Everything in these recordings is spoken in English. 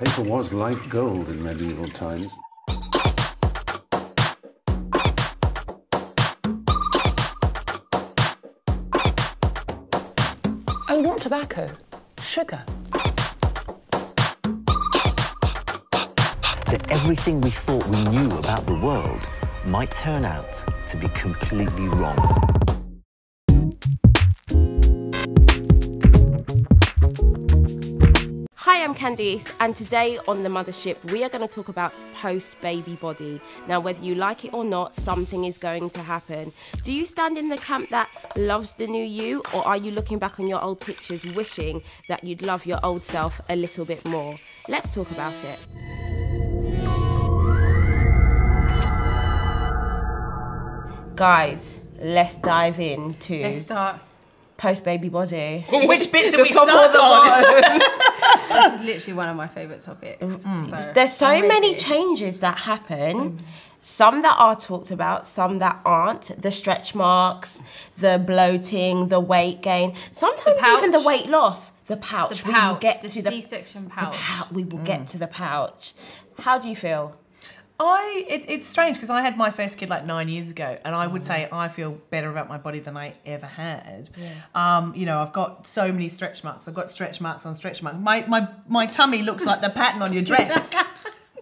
Paper was like gold in medieval times. Oh, not tobacco, sugar. That everything we thought we knew about the world might turn out to be completely wrong. Hi, I'm Candice, and today on the Mothership, we are going to talk about post-baby body. Now, whether you like it or not, something is going to happen. Do you stand in the camp that loves the new you, or are you looking back on your old pictures wishing that you'd love your old self a little bit more? Let's talk about it. Guys, let's dive into... Let's start. Post-baby body. Which bit do we start on? This is literally one of my favourite topics. So There's so many changes that happen. Some that are talked about, some that aren't. The stretch marks, the bloating, the weight gain. Sometimes even the weight loss. The pouch. The pouch, we will get the to C-section pouch. We will get to the pouch. How do you feel? It's strange because I had my first kid like 9 years ago, and I would say I feel better about my body than I ever had. Yeah. You know, I've got so many stretch marks. I've got stretch marks on stretch marks. My tummy looks like the pattern on your dress.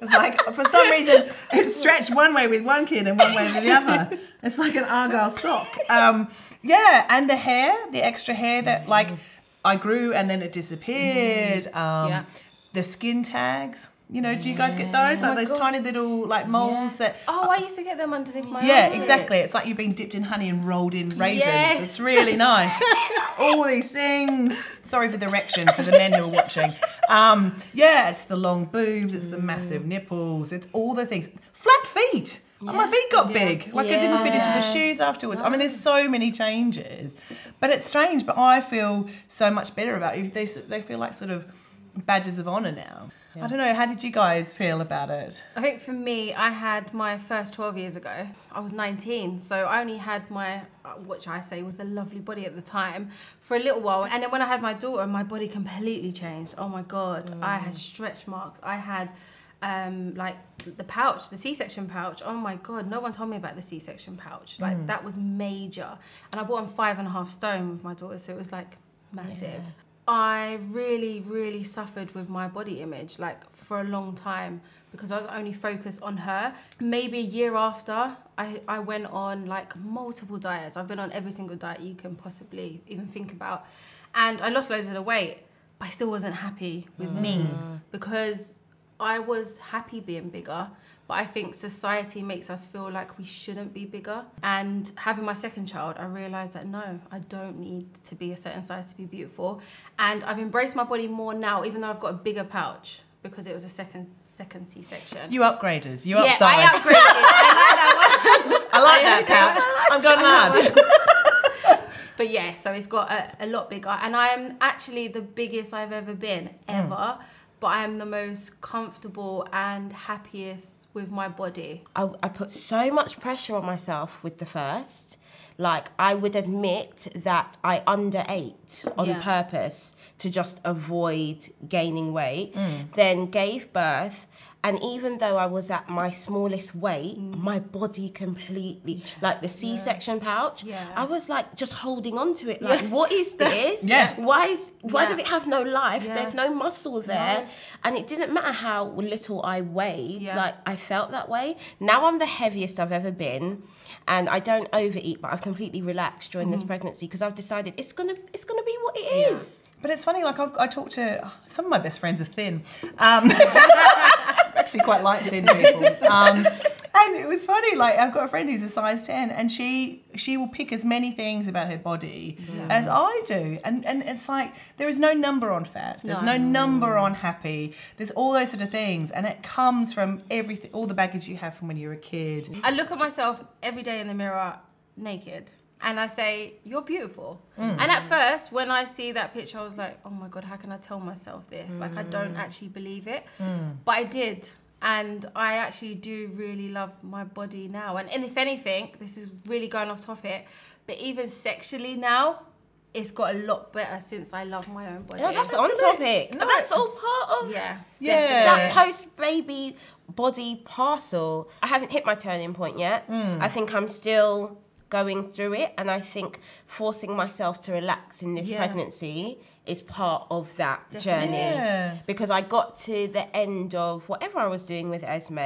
It's like, for some reason, it's stretched one way with one kid and one way with the other. It's like an Argyle sock. Yeah, and the hair, the extra hair that like I grew and then it disappeared. The skin tags. You know, do you guys get those? Like those tiny little like moles that... Oh, I used to get them underneath my Yeah, eyelids. exactly. It's like you've been dipped in honey and rolled in raisins. Yes. It's really nice. All these things. Sorry for the erection for the men who are watching. Yeah, it's the long boobs, it's the massive nipples, it's all the things. Flat feet. Yeah. My feet got big. Like I didn't fit into the shoes afterwards. I mean, there's so many changes. But it's strange, but I feel so much better about it. They feel like sort of badges of honour now. I don't know, how did you guys feel about it? I think for me, I had my first 12 years ago. I was 19, so I only had my, which I say was a lovely body at the time, for a little while. And then when I had my daughter, my body completely changed. Oh my God, I had stretch marks. I had like the pouch, the C-section pouch. Oh my God, no one told me about the C-section pouch. Like that was major. And I bought on 5.5 stone with my daughter, so it was like massive. Yeah. I really, really suffered with my body image, like for a long time, because I was only focused on her. Maybe a year after, I went on like multiple diets. I've been on every single diet you can possibly even think about. And I lost loads of the weight, but I still wasn't happy with me because I was happy being bigger. But I think society makes us feel like we shouldn't be bigger. And having my second child, I realised that no, I don't need to be a certain size to be beautiful. And I've embraced my body more now, even though I've got a bigger pouch because it was a second C-section. You upgraded. You upsized. I upgraded. I like that one. I like that pouch. I'm going large. But yeah, so it's got a lot bigger. And I am actually the biggest I've ever been, ever. But I am the most comfortable and happiest with my body. I put so much pressure on myself with the first. Like, I would admit that I underate on purpose to just avoid gaining weight, then gave birth. And even though I was at my smallest weight, my body completely, like the C-section pouch, I was like just holding on to it. Like, what is this? Why does it have no life? There's no muscle there. And it didn't matter how little I weighed, like I felt that way. Now I'm the heaviest I've ever been. And I don't overeat, but I've completely relaxed during this pregnancy because I've decided it's gonna be what it is. But it's funny, like I talked to, some of my best friends are thin. Actually quite like thin people. And it was funny, like I've got a friend who's a size 10 and she will pick as many things about her body as I do. And it's like, there is no number on fat. There's no number on happy. There's all those sort of things. And it comes from everything, all the baggage you have from when you were a kid. I look at myself every day in the mirror naked. And I say, you're beautiful. And at first, when I see that picture, I was like, oh my God, how can I tell myself this? Like, I don't actually believe it. But I did. And I actually do really love my body now. And if anything, this is really going off topic, but even sexually now, it's got a lot better since I love my own body. No, that's on topic. No, that's all part of that post-baby body parcel. I haven't hit my turning point yet. I think I'm still going through it, and I think forcing myself to relax in this pregnancy is part of that journey. Because I got to the end of whatever I was doing with Esme,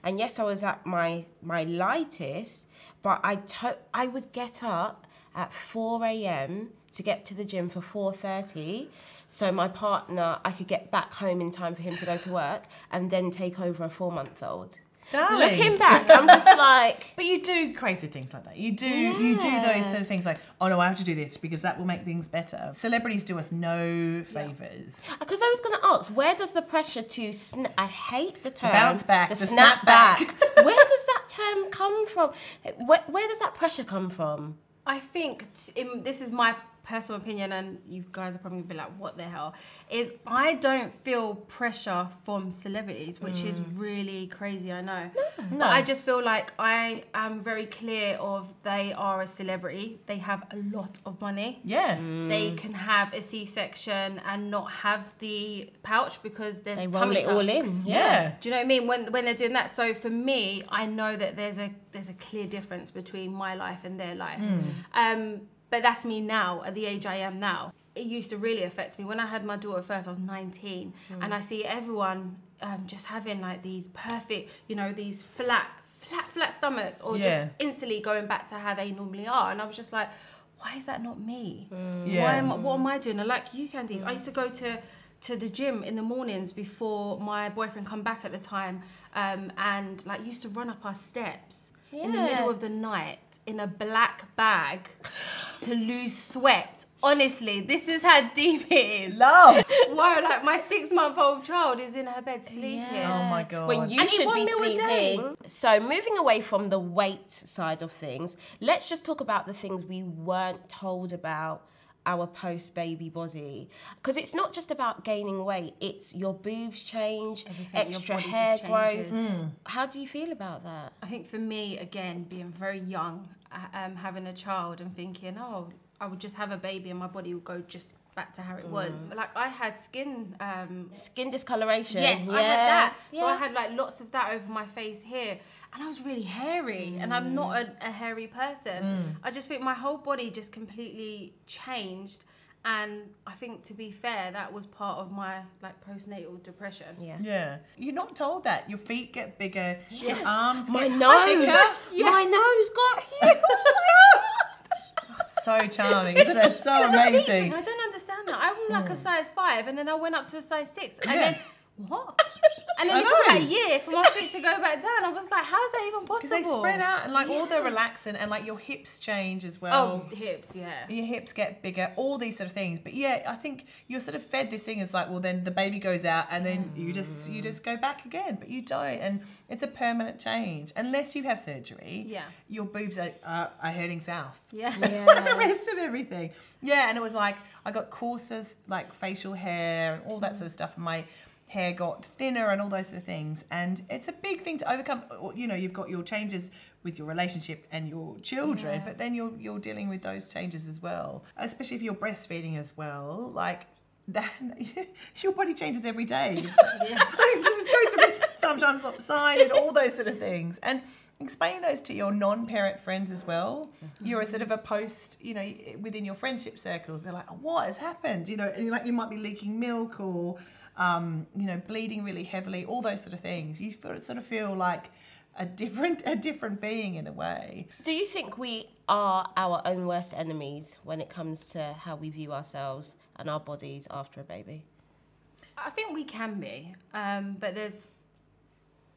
and yes, I was at my lightest, but I would get up at 4 a.m. to get to the gym for 4:30, so my partner, I could get back home in time for him to go to work and then take over a 4-month-old. Darling. Looking back, I'm just like... But you do crazy things like that. You do those sort of things like, oh no, I have to do this because that will make things better. Celebrities do us no favours. Because I was going to ask, where does the pressure to... I hate the term. The bounce back. The the snap back. back. Where does that term come from? Where does that pressure come from? I think, this is my personal opinion, and you guys are probably going to be like, what the hell? Is I don't feel pressure from celebrities, which is really crazy, I know. No. But I just feel like I am very clear of they are a celebrity. They have a lot of money. Yeah. They can have a C-section and not have the pouch because there's They roll tummy it all tucks. in. Yeah. Do you know what I mean? When they're doing that. So for me, I know that there's a clear difference between my life and their life. But that's me now, at the age I am now. It used to really affect me. When I had my daughter first, I was 19, and I see everyone just having like these perfect, you know, these flat stomachs, or just instantly going back to how they normally are. And I was just like, why is that not me? What am I doing? I like you, Candice. I used to go to the gym in the mornings before my boyfriend come back at the time, and like used to run up our steps in the middle of the night in a black bag to lose sweat. Honestly, this is how deep it is. Love. Wow, like my 6-month-old child is in her bed sleeping. Oh my God. When you should be sleeping. So moving away from the weight side of things, let's just talk about the things we weren't told about our post-baby body. Because it's not just about gaining weight, it's your boobs change, extra hair growth. How do you feel about that? I think for me, again, being very young, having a child and thinking, oh, I would just have a baby and my body would go just back to how it was. Like I had skin discoloration. Yes, I had that. So I had like lots of that over my face here, and I was really hairy, and I'm not a hairy person. I just think my whole body just completely changed, and I think, to be fair, that was part of my like postnatal depression. Yeah. You're not told that. Your feet get bigger, your arms My get nose. bigger. My nose got huge. So charming, isn't it? So amazing. I don't understand that. I'm like a size 5, and then I went up to a size 6, and then what? And then it took about a year for my feet to go back down. I was like, how is that even possible? Because they spread out, and like all the relaxing, and like your hips change as well. Oh, hips, yeah. Your hips get bigger, all these sort of things. But yeah, I think you're sort of fed this thing as like, well, then the baby goes out, and then you just go back again. But you don't, and it's a permanent change unless you have surgery. Yeah. Your boobs are heading south. Yeah. The rest of everything. Yeah, and it was like I got coarser like facial hair and all that sort of stuff, and my hair got thinner and all those sort of things, and it's a big thing to overcome. You know, you've got your changes with your relationship and your children, but then you're dealing with those changes as well, especially if you're breastfeeding as well. Like that, your body changes every day. Sometimes lopsided, all those sort of things, and explaining those to your non-parent friends as well. You're a sort of a post, you know, within your friendship circles. They're like, what has happened? You know, and you might be leaking milk or you know, bleeding really heavily, all those sort of things. You sort of feel like a different being in a way. Do you think we are our own worst enemies when it comes to how we view ourselves and our bodies after a baby? I think we can be, but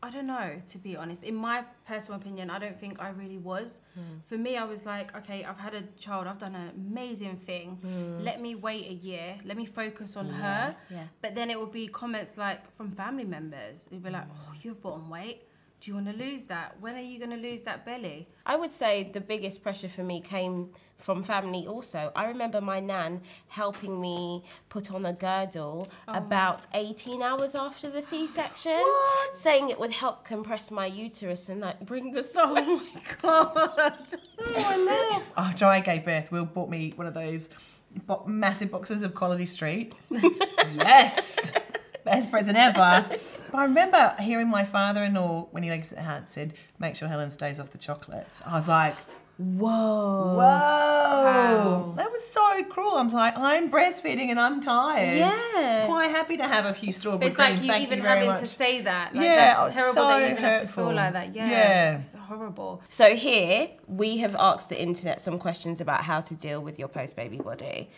I don't know, to be honest. In my personal opinion, I don't think I really was. For me, I was like, okay, I've had a child, I've done an amazing thing. Let me wait a year, let me focus on her. But then it would be comments like from family members. They'd be like, oh, you've put on weight. Do you want to lose that? When are you going to lose that belly? I would say the biggest pressure for me came from family also. I remember my nan helping me put on a girdle about 18 hours after the C-section, saying it would help compress my uterus and like bring the soul. Oh my God. After I gave birth, Will bought me one of those massive boxes of Quality Street. Yes, best present ever. But I remember hearing my father-in-law when he exits the house said, "Make sure Helen stays off the chocolates." I was like, Whoa. wow. That was so cruel. I was like, I'm breastfeeding and I'm tired. Yeah. Quite happy to have a few strawberry It's like creams. you Thank even you very having much. to say that. Like, Yeah, that's it terrible was so that you even have to hurtful. feel like that. Yeah, Yeah. it's horrible. So here, we have asked the internet some questions about how to deal with your post-baby body.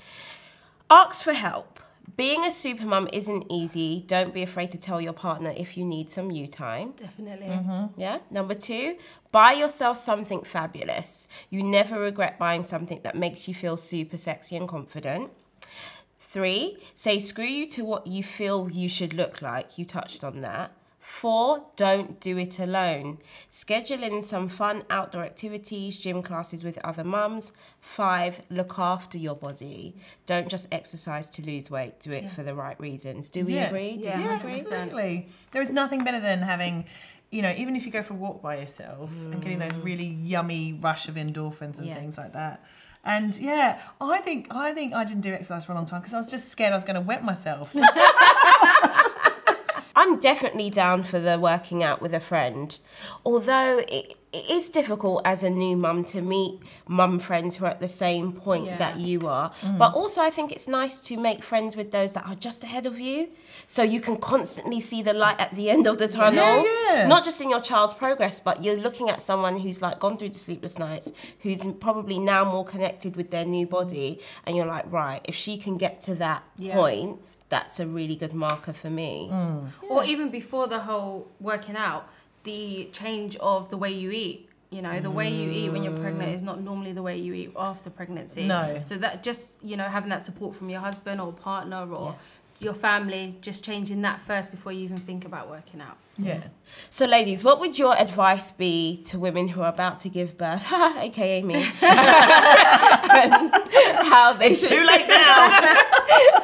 Ask for help. Being a supermum isn't easy. Don't be afraid to tell your partner if you need some you time. Definitely. Yeah. Number 2, buy yourself something fabulous. You never regret buying something that makes you feel super sexy and confident. 3, say screw you to what you feel you should look like. You touched on that. 4, don't do it alone. Schedule in some fun outdoor activities, gym classes with other mums. 5, look after your body. Don't just exercise to lose weight. Do it for the right reasons. Do we agree? Do Yeah. we Yeah, disagree? absolutely. There is nothing better than having, you know, even if you go for a walk by yourself and getting those really yummy rush of endorphins and things like that. And yeah, I think I didn't do exercise for a long time because I was just scared I was going to wet myself. I'm definitely down for the working out with a friend, although it is difficult as a new mum to meet mum friends who are at the same point that you are. But also I think it's nice to make friends with those that are just ahead of you, so you can constantly see the light at the end of the tunnel. Yeah. Not just in your child's progress, but you're looking at someone who's like gone through the sleepless nights, who's probably now more connected with their new body, and you're like, right, if she can get to that point, that's a really good marker for me. Or even before the whole working out, the change of the way you eat. You know, the way you eat when you're pregnant is not normally the way you eat after pregnancy. No. So that just, you know, having that support from your husband or partner or your family, just changing that first before you even think about working out. Yeah. So ladies, what would your advice be to women who are about to give birth, aka me, and how they should, Too late now.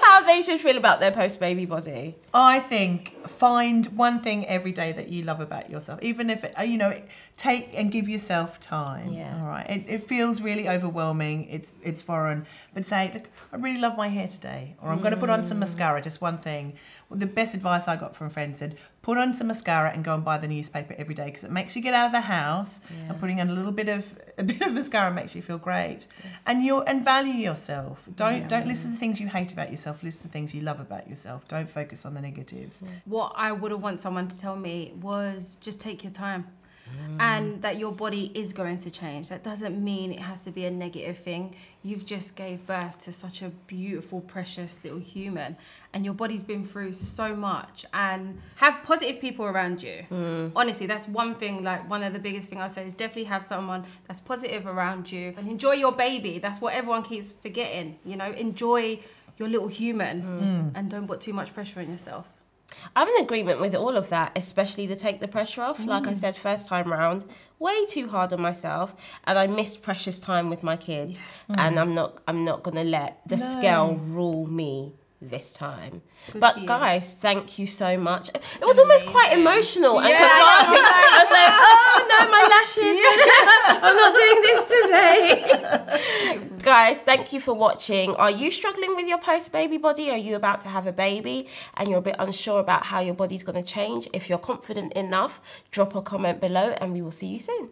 how they should feel about their post-baby body? I think find one thing every day that you love about yourself, even if, you know, take and give yourself time. Yeah. All right. It feels really overwhelming. It's foreign. But say, look, I really love my hair today, or I'm going to put on some mascara, just one thing. Well, the best advice I got from a friend said, put on some mascara and go and buy the newspaper every day because it makes you get out of the house, and putting on a bit of mascara makes you feel great. And value yourself. Don't listen to the things you hate about yourself. Listen to the things you love about yourself. Don't focus on the negatives. What I would have want someone to tell me was just take your time. And that your body is going to change. That doesn't mean it has to be a negative thing. You've just gave birth to such a beautiful, precious little human, and your body's been through so much. And have positive people around you. Honestly, that's one thing, like one of the biggest things I say is definitely have someone that's positive around you, and enjoy your baby. That's what everyone keeps forgetting, you know, enjoy your little human and don't put too much pressure on yourself. I'm in agreement with all of that, especially to take the pressure off. Like I said, first time round, way too hard on myself, and I missed precious time with my kid. And I'm not gonna let the scale rule me this time. But guys, thank you so much. It was almost quite emotional and cathartic. I was like, oh no, my lashes. I'm not doing this today. Guys, thank you for watching. Are you struggling with your post-baby body? Are you about to have a baby and you're a bit unsure about how your body's going to change? If you're confident enough, drop a comment below and we will see you soon.